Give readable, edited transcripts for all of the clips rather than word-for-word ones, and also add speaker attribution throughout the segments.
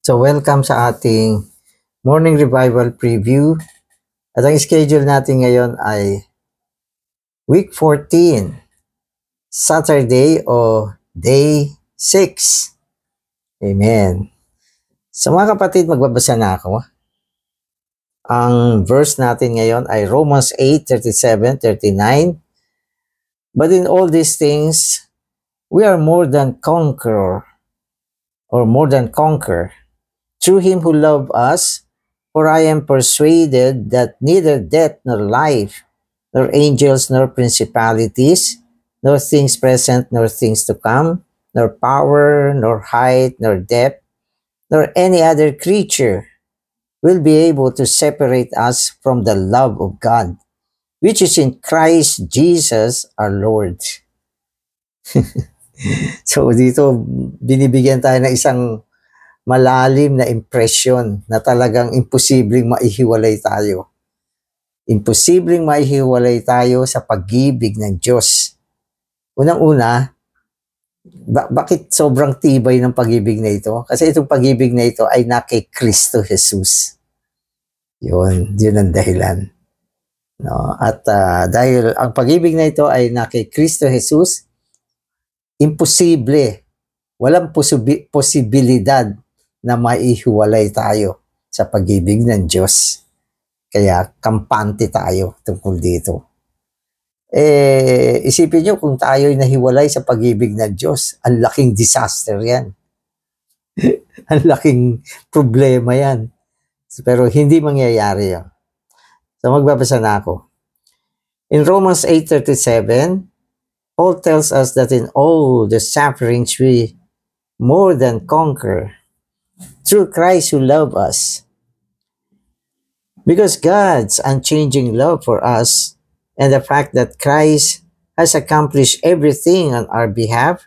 Speaker 1: So welcome sa ating morning revival preview. At ang schedule natin ngayon ay week 14, Saturday o day 6. Amen. So mga kapatid, magbabasa na ako. Ang verse natin ngayon ay Romans 8:37-39. But in all these things, we are more than conqueror through him who loved us, for I am persuaded that neither death nor life, nor angels nor principalities, nor things present nor things to come, nor power, nor height, nor depth, nor any other creature will be able to separate us from the love of God, which is in Christ Jesus our Lord. So dito, binibigyan tayo ng isang malalim na impression na talagang imposibleng maihiwalay tayo. Imposibleng maihiwalay tayo sa pag-ibig ng Diyos. Unang-una, bakit sobrang tibay ng pag-ibig na ito? Kasi itong pag-ibig na ito ay na kay Kristo Jesus. Yun ang dahilan. No? At dahil ang pag-ibig na ito ay na kay Kristo Jesus, imposible, walang posibilidad na maihiwalay tayo sa pag-ibig ng Diyos. Kaya kampante tayo tungkol dito. Isipin nyo kung tayo'y nahiwalay sa pag-ibig ng Diyos, ang laking disaster yan. Ang laking problema yan. Pero hindi mangyayari yan. So magbabasa na ako. In Romans 8:37, Paul tells us that in all the sufferings we more than conquer through Christ who loved us. Because God's unchanging love for us and the fact that Christ has accomplished everything on our behalf,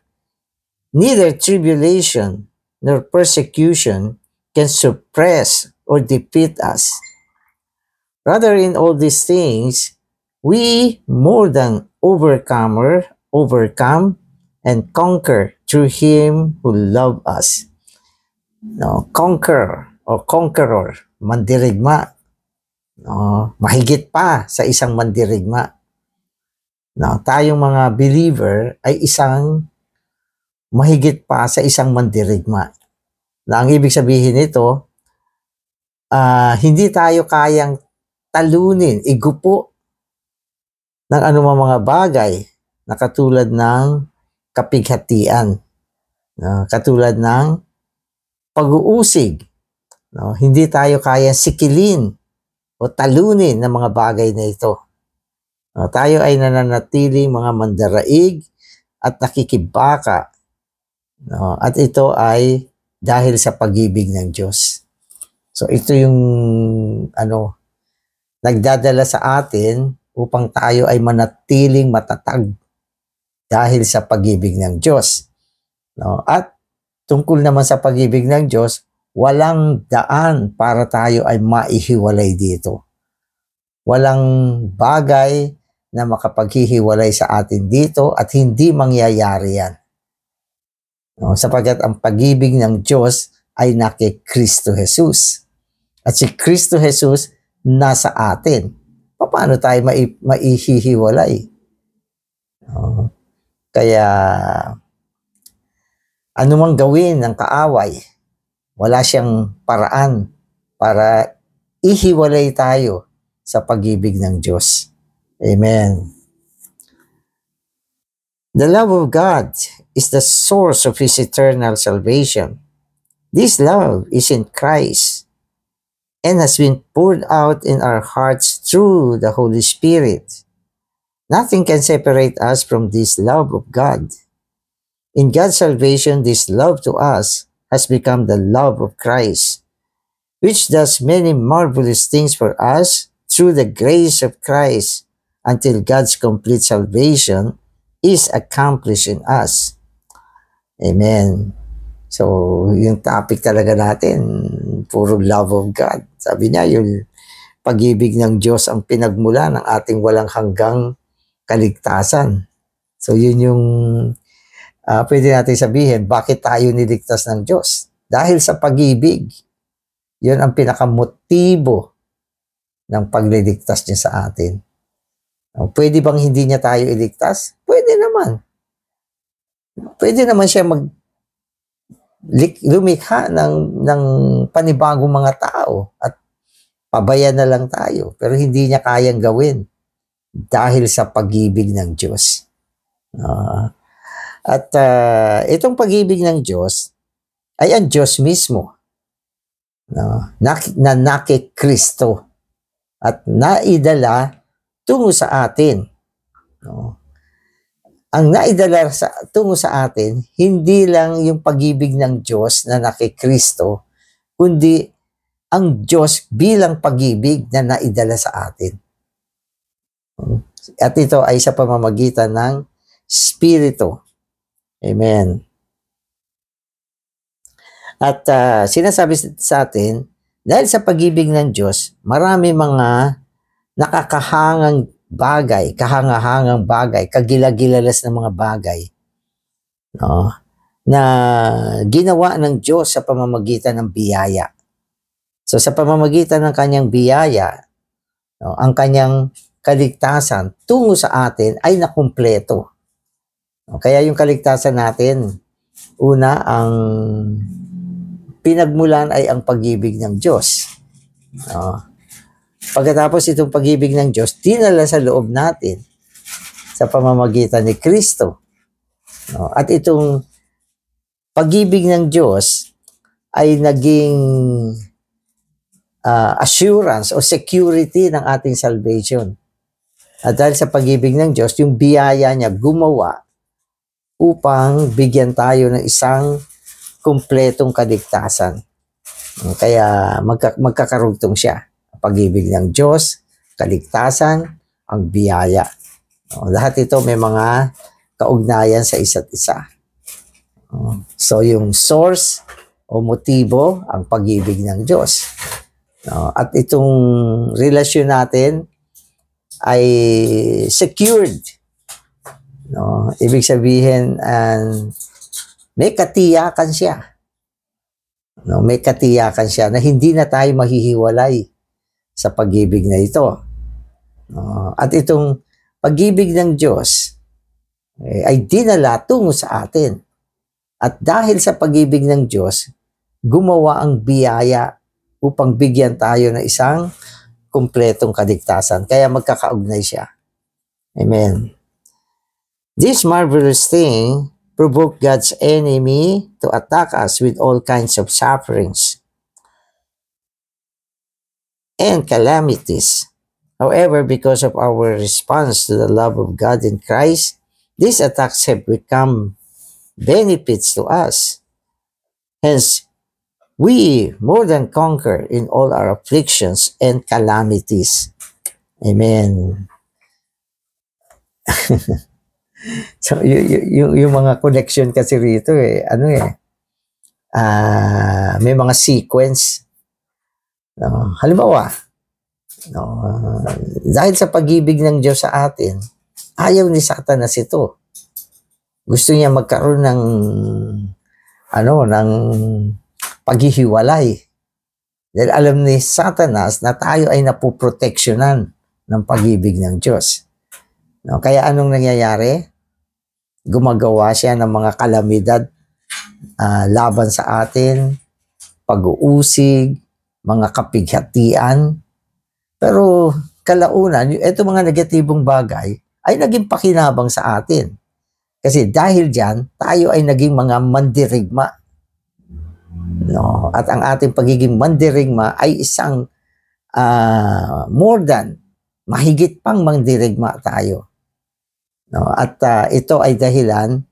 Speaker 1: neither tribulation nor persecution can suppress or defeat us. Rather, in all these things, we more than overcome and conquer through him who loved us. No, conqueror, mandirigma. No, mahigit pa sa isang mandirigma. No, tayong mga believer ay isang mahigit pa sa isang mandirigma. Na ang ibig sabihin nito, hindi tayo kayang talunin, igupo ng anumang mga bagay na katulad ng kapighatian, katulad ng pag-uusig. No? Hindi tayo kaya sikilin o talunin ng mga bagay na ito. No? Tayo ay nananatiling mga mandaraig at nakikibaka. No? At ito ay dahil sa pag-ibig ng Diyos. So ito yung nagdadala sa atin upang tayo ay manatiling matatag dahil sa pag-ibig ng Diyos. No? At tungkol naman sa pag-ibig ng Diyos, walang daan para tayo ay maihiwalay dito. Walang bagay na makapaghihiwalay sa atin dito at hindi mangyayari yan. No? Sapagkat ang pag-ibig ng Diyos ay na kay Kristo Jesus. At si Kristo Jesus nasa atin. Paano tayo maihihiwalay? No? Kaya anumang gawin ng kaaway, wala siyang paraan para ihiwalay tayo sa pag-ibig ng Diyos. Amen. The love of God is the source of His eternal salvation. This love is in Christ and has been poured out in our hearts through the Holy Spirit. Nothing can separate us from this love of God. In God's salvation, this love to us has become the love of Christ, which does many marvelous things for us through the grace of Christ until God's complete salvation is accomplished in us. Amen. So, yung topic talaga natin, puro love of God. Sabi niya, yung pag-ibig ng Diyos ang pinagmula ng ating walang hanggang kaligtasan. So, yun yung pwede natin sabihin, bakit tayo niligtas ng Diyos? Dahil sa pag-ibig. Yun ang pinakamotibo ng pagliligtas niya sa atin. Pwede bang hindi niya tayo iligtas? Pwede naman. Pwede naman siya lumikha ng panibagong mga tao at pabayan na lang tayo. Pero hindi niya kayang gawin dahil sa pag-ibig ng Diyos. Itong pag-ibig ng Diyos ay ang Diyos mismo na nakikristo at naidala tungo sa atin. Ang naidala tungo sa atin, hindi lang yung pag-ibig ng Diyos na nakikristo, kundi ang Diyos bilang pag-ibig na naidala sa atin. At ito ay sa pamamagitan ng Espiritu. Amen. At sinasabi sa atin, dahil sa pag-ibig ng Diyos, marami mga nakakahangang bagay, kahangahangang bagay, kagilagilalas na mga bagay, na ginawa ng Diyos sa pamamagitan ng biyaya. So sa pamamagitan ng kanyang biyaya, ang kanyang kaligtasan tungo sa atin ay nakumpleto. Kaya yung kaligtasan natin, una, ang pinagmulan ay ang pag-ibig ng Diyos. Pagkatapos itong pag-ibig ng Diyos, dinala sa loob natin sa pamamagitan ni Kristo. At itong pag-ibig ng Diyos ay naging assurance o security ng ating salvation. At dahil sa pag-ibig ng Diyos, yung biyaya niya gumawa upang bigyan tayo ng isang kumpletong kaligtasan. Kaya magkakarugtong siya. Pag-ibig ng Diyos, kaligtasan, ang biyaya. Lahat ito may mga kaugnayan sa isa't isa. So yung source o motibo, ang pag-ibig ng Diyos. At itong relasyon natin ay secured. Ibig sabihin, may katiyakan siya. May katiyakan siya na hindi na tayo mahihiwalay sa pag-ibig na ito. At itong pag-ibig ng Diyos ay dinala tungo sa atin. At dahil sa pag-ibig ng Diyos, gumawa ang biyaya upang bigyan tayo ng isang kumpletong kaligtasan. Kaya magkakaugnay siya. Amen. This marvelous thing provoked God's enemy to attack us with all kinds of sufferings and calamities. However, because of our response to the love of God in Christ, these attacks have become benefits to us. Hence, we more than conquer in all our afflictions and calamities. Amen. So, yung mga connection kasi rito may mga sequence. Halimbawa, dahil sa pag-ibig ng Diyos sa atin, ayaw ni Satanas ito. Gusto niya magkaroon ng paghihiwalay. Dahil alam ni Satanas na tayo ay napoproteksyonan ng pag-ibig ng Diyos. Kaya anong nangyayari? Gumagawa siya ng mga kalamidad laban sa atin, pag-uusig, mga kapighatian. Pero kalaunan, ito mga negatibong bagay ay naging pakinabang sa atin. Kasi dahil dyan, tayo ay naging mga mandirigma. At ang ating pagiging mandirigma ay isang more than, mahigit pang mandirigma tayo. At ito ay dahilan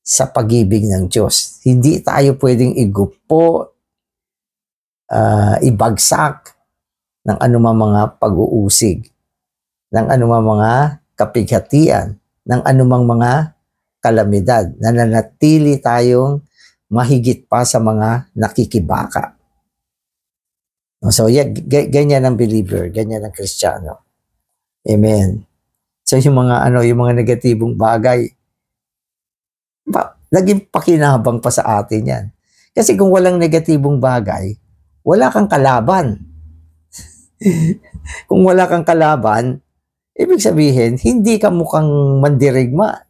Speaker 1: sa pag-ibig ng Diyos. Hindi tayo pwedeng igupo, ibagsak ng anumang mga pag-uusig, ng anumang mga kapighatian, ng anumang mga kalamidad, na nanatili tayong mahigit pa sa mga nakikibaka. So, ganyan ang believer, ganyan ang Kristiyano. Amen. So, yung mga negatibong bagay, naging pakinabang pa sa atin yan. Kasi kung walang negatibong bagay, wala kang kalaban. Kung wala kang kalaban, ibig sabihin, hindi ka mukhang mandirigma.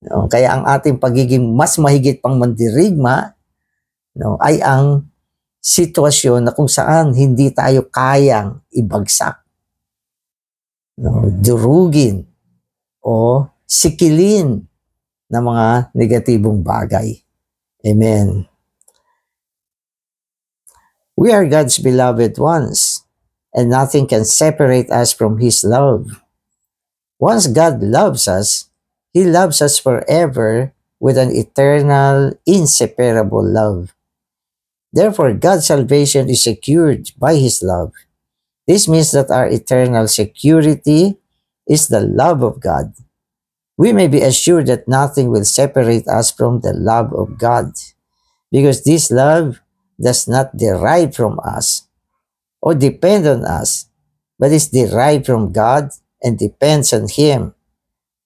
Speaker 1: No? Kaya ang ating pagiging mas mahigit pang mandirigma, no, ay ang sitwasyon na kung saan hindi tayo kayang ibagsak, no, durugin o sikilin ng mga negatibong bagay. Amen. We are God's beloved ones, and nothing can separate us from His love. Once God loves us, He loves us forever with an eternal, inseparable love. Therefore, God's salvation is secured by His love. This means that our eternal security is the love of God. We may be assured that nothing will separate us from the love of God, because this love does not derive from us or depend on us, but is derived from God and depends on Him.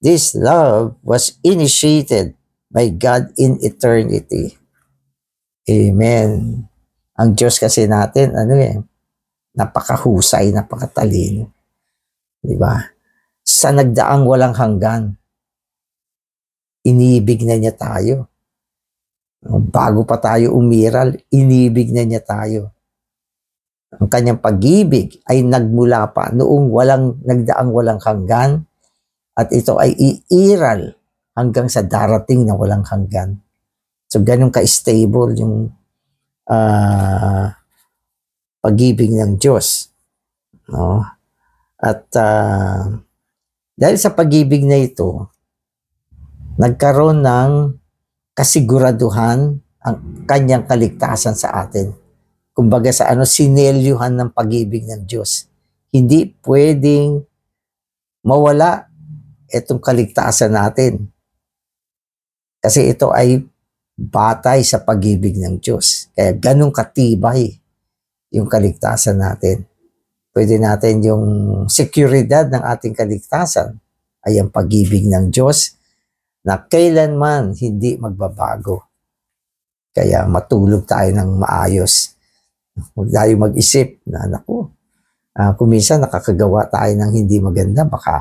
Speaker 1: This love was initiated by God in eternity. Amen. Ang Diyos kasi natin, napakahusay, napakatalino. Diba? Sa nagdaang walang hanggan, inibig na niya tayo. Bago pa tayo umiral, inibig na niya tayo. Ang kanyang pag-ibig ay nagmula pa noong nagdaang walang hanggan, at ito ay iiral hanggang sa darating na walang hanggan. So, ganun ka-stable yung pag-ibig ng Diyos. No? At dahil sa pag-ibig na ito, nagkaroon ng kasiguraduhan ang kanyang kaligtasan sa atin. Kumbaga sa sinelyuhan ng pag-ibig ng Diyos. Hindi pwedeng mawala itong kaligtasan natin. Kasi ito ay batay sa pag-ibig ng Diyos. Kaya ganun katibay yung kaligtasan natin. Pwede natin yung seguridad ng ating kaligtasan ay ang pag-ibig ng Diyos na kailanman hindi magbabago. Kaya matulog tayo ng maayos. Huwag tayo mag-isip na, kung minsan nakakagawa tayo ng hindi maganda, baka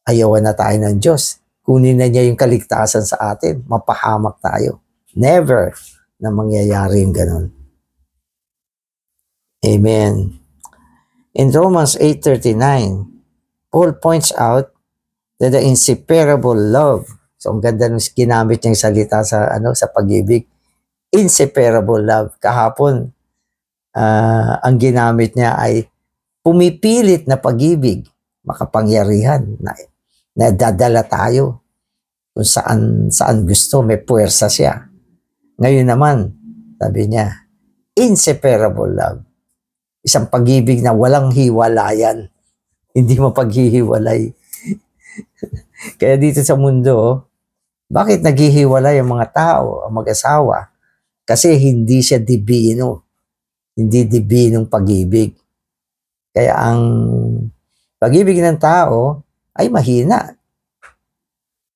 Speaker 1: ayawan na tayo ng Diyos. Kunin na niya yung kaligtasan sa atin, mapahamak tayo. Never na mangyayari yung ganun. Amen. In Romans 8:39, Paul points out that the inseparable love, so ang ganda nung ginamit niyang salita sa pag-ibig, inseparable love. Kahapon, ang ginamit niya ay pumipilit na pag-ibig, makapangyarihan, na dadala tayo kung saan gusto, may puwersa siya. Ngayon naman, sabi niya, inseparable love. Isang pag-ibig na walang hiwalayan. Hindi mapaghihiwalay. Kaya dito sa mundo, bakit naghihiwalay ang mga tao, ang mag-asawa? Kasi hindi siya dibino. Hindi dibinong pag-ibig. Kaya ang pag-ibig ng tao ay mahina.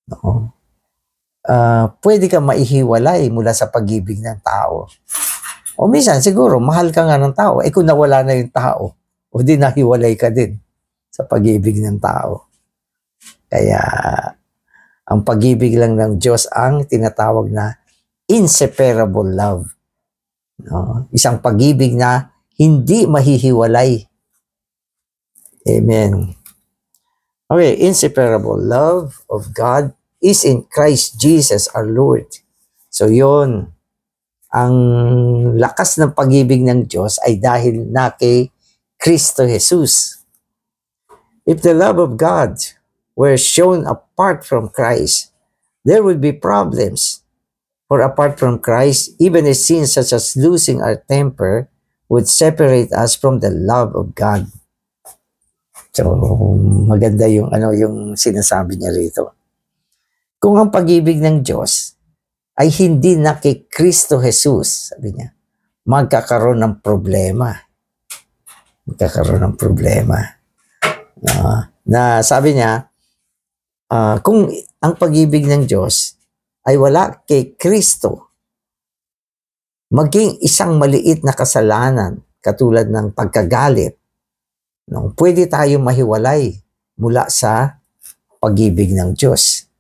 Speaker 1: No? Pwede ka maihiwalay mula sa pag-ibig ng tao. O minsan, siguro, mahal ka nga ng tao. Kung nawala na yung tao, o di nahiwalay ka din sa pag-ibig ng tao. Kaya, ang pag-ibig lang ng Diyos ang tinatawag na inseparable love. No? Isang pag-ibig na hindi mahihiwalay. Amen. Okay, inseparable love of God is in Christ Jesus our Lord. So yun, ang lakas ng pag-ibig ng Diyos ay dahil na kay Kristo Jesus. If the love of God were shown apart from Christ, there would be problems. For apart from Christ, even a sin such as losing our temper would separate us from the love of God. So, maganda yung sinasabi niya rito. Kung ang pag-ibig ng Diyos ay hindi na kay Kristo Jesus, sabi niya, magkakaroon ng problema. Magkakaroon ng problema. Na sabi niya, kung ang pag-ibig ng Diyos ay wala kay Kristo, maging isang maliit na kasalanan katulad ng pagkagalit, no, pwede tayong mahiwalay mula sa pag-ibig ng Diyos.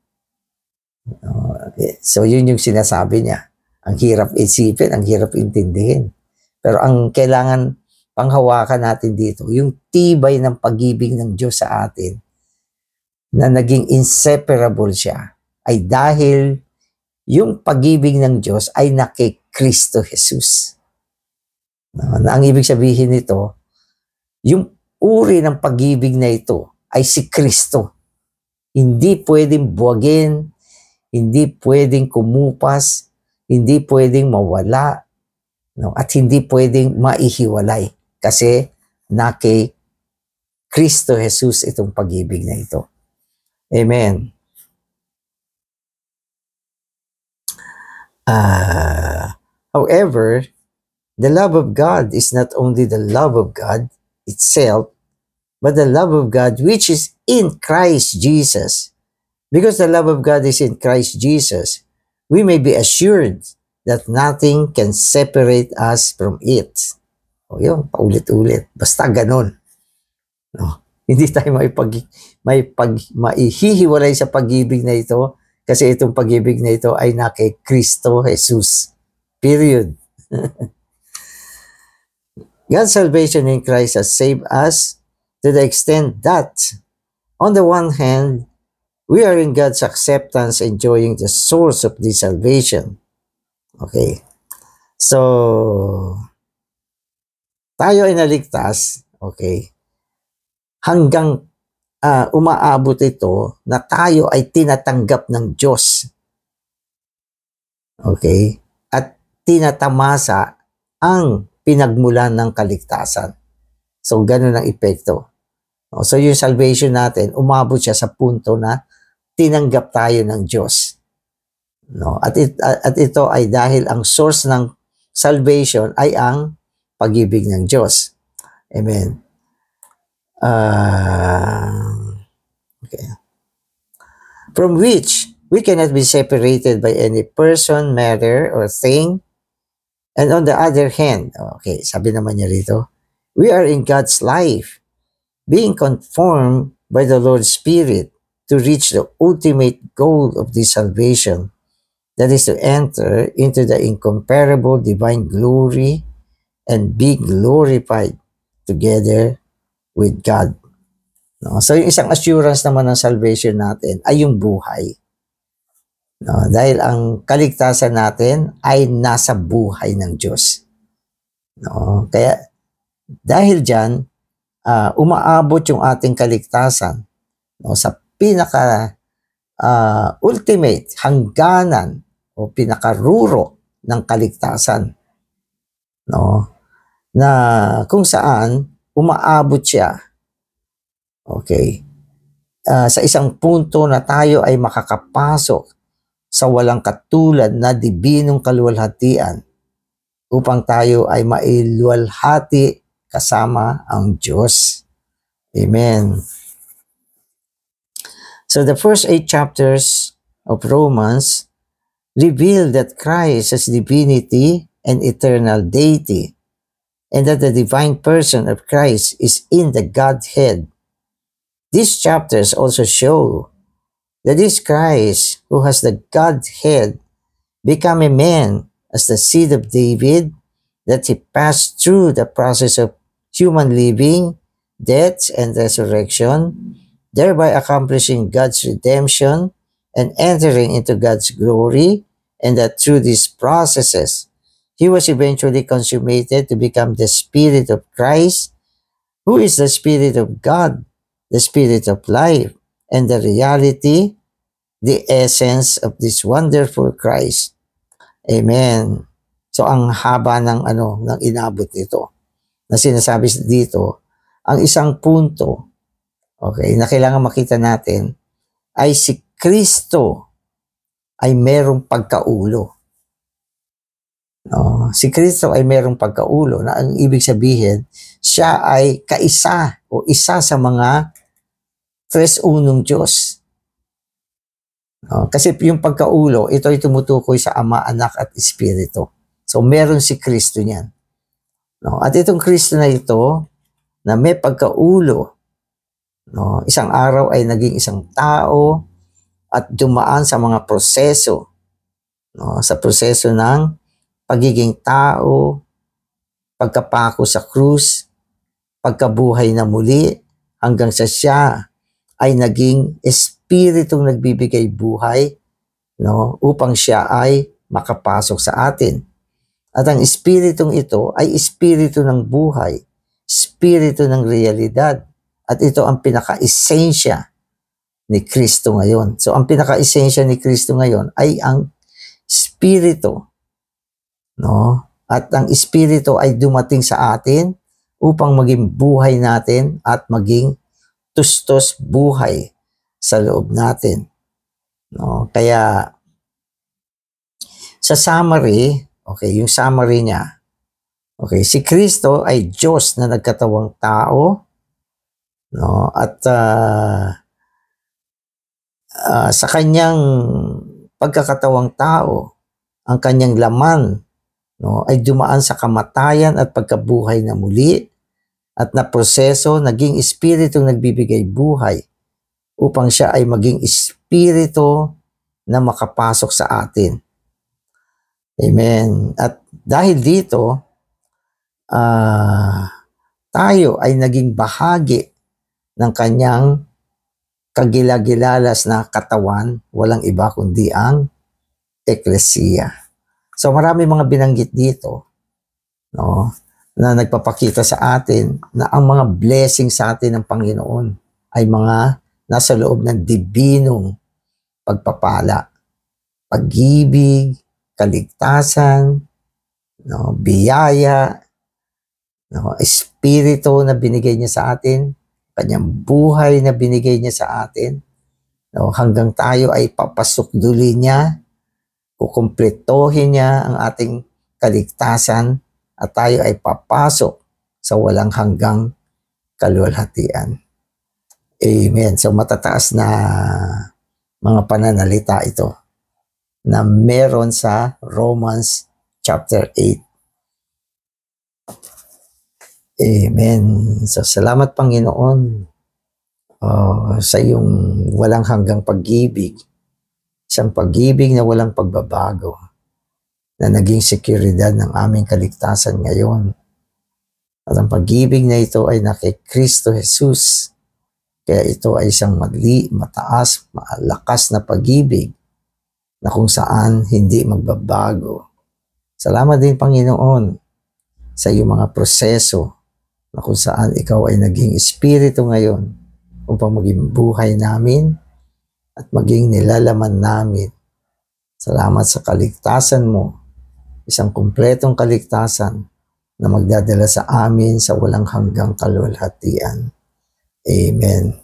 Speaker 1: So yun yung sinasabi niya. Ang hirap isipin, ang hirap intindihin. Pero ang kailangan panghawakan natin dito, yung tibay ng pag-ibig ng Diyos sa atin, na naging inseparable siya, ay dahil yung pag-ibig ng Diyos ay na kay Kristo Jesus. Na ang ibig sabihin nito, yung uri ng pag-ibig na ito ay si Kristo. Hindi pwedeng buwagin, hindi pwedeng kumupas, hindi pwedeng mawala, no? At hindi pwedeng maihiwalay kasi na kay Kristo Jesus itong pag-ibig na ito. Amen. However, the love of God is not only the love of God itself, but the love of God which is in Christ Jesus. Because the love of God is in Christ Jesus, we may be assured that nothing can separate us from it. O yun, paulit-ulit. Basta ganun. No? Hindi tayo maihihiwalay sa pag-ibig na ito kasi itong pag-ibig na ito ay na kay Kristo Jesus. Period. God's salvation in Christ has saved us to the extent that, on the one hand, we are in God's acceptance, enjoying the source of this salvation. Okay. So, tayo ay naligtas, okay, hanggang umaabot ito na tayo ay tinatanggap ng Diyos. Okay? At tinatamasa ang pinagmulan ng kaligtasan. So, ganun ang epekto. So, yung salvation natin, umabot siya sa punto na tinanggap tayo ng Diyos. No? At ito ay dahil ang source ng salvation ay ang pag-ibig ng Diyos. Amen. Okay. From which we cannot be separated by any person, matter, or thing. And on the other hand, okay, sabi naman niya rito, we are in God's life, being conformed by the Lord's Spirit to reach the ultimate goal of this salvation, that is to enter into the incomparable divine glory and be glorified together with God. No? So yung isang assurance naman ng salvation natin ay yung buhay. No? Dahil ang kaligtasan natin ay nasa buhay ng Diyos. No? Kaya dahil dyan, umaabot yung ating kaligtasan, no, sa pinaka ultimate hangganan o pinakaruro ng kaligtasan, no, na kung saan umaabot siya, okay, sa isang punto na tayo ay makakapasok sa walang katulad na dibinong kaluwalhatian upang tayo ay mailuwalhati kasama ang Diyos. Amen. So the first 8 chapters of Romans reveal that Christ has divinity and eternal deity, and that the divine person of Christ is in the Godhead. These chapters also show that this Christ, who has the Godhead, became a man as the seed of David, that he passed through the process of human living, death, and resurrection, thereby accomplishing God's redemption and entering into God's glory, and that through these processes, he was eventually consummated to become the Spirit of Christ, who is the Spirit of God, the Spirit of life, and the reality, the essence of this wonderful Christ. Amen. So ang haba ng ng inabot nito, na sinasabi dito, ang isang punto, okay, na kailangan makita natin ay si Kristo ay merong pagkaulo. No, si Kristo ay merong pagkaulo, na ang ibig sabihin, siya ay kaisa o isa sa mga tres-unong Diyos. No, kasi yung pagkaulo, ito ay tumutukoy sa Ama, Anak at Espiritu. So meron si Kristo niyan. No? At itong Kristo na ito, na may pagkaulo, no? Isang araw ay naging isang tao at dumaan sa mga proseso, no? Sa proseso ng pagiging tao, pagkapako sa krus, pagkabuhay na muli, hanggang sa siya ay naging espiritong nagbibigay buhay, no? Upang siya ay makapasok sa atin. At ang espiritong ito ay espiritu ng buhay, espiritu ng realidad. At ito ang pinaka-esensya ni Kristo ngayon. So ang pinaka-esensya ni Kristo ngayon ay ang espiritu, no? At ang espiritu ay dumating sa atin upang maging buhay natin at maging tustos buhay sa loob natin. No? Kaya sa summary, okay, yung summary niya, okay, si Kristo ay Diyos na nagkatawang tao, no? At sa kanyang pagkakatawang tao, ang kanyang laman, no, ay dumaan sa kamatayan at pagkabuhay na muli, at na proseso naging espiritu nagbibigay buhay upang siya ay maging espiritu na makapasok sa atin. Amen. At dahil dito, tayo ay naging bahagi ng kanyang kagilagilalas na katawan, walang iba kundi ang Eklesiya. So marami mga binanggit dito, no, na nagpapakita sa atin na ang mga blessing sa atin ng Panginoon ay mga nasa loob ng dibinong pagpapala, pag-ibig, kaligtasan, no, biyaya, no, espiritu na binigay niya sa atin, kanyang buhay na binigay niya sa atin, no, hanggang tayo ay papasukduli niya, kukumpletohin niya ang ating kaligtasan, at tayo ay papasok sa walang hanggang kaluwalhatian. Amen. So matataas na mga pananalita ito na meron sa Romans chapter 8. Amen. So salamat Panginoon sa iyong walang hanggang pag-ibig, isang pag-ibig na walang pagbabago, na naging seguridad ng aming kaligtasan ngayon. At ang pag-ibig na ito ay na kay Kristo Jesus. Kaya ito ay isang mataas, malakas na pag-ibig na kung saan hindi magbabago. Salamat din Panginoon sa iyong mga proseso na kung saan ikaw ay naging espiritu ngayon upang maging buhay namin at maging nilalaman namin. Salamat sa kaligtasan mo, isang kumpletong kaligtasan na magdadala sa amin sa walang hanggang kaluwalhatian. Amen.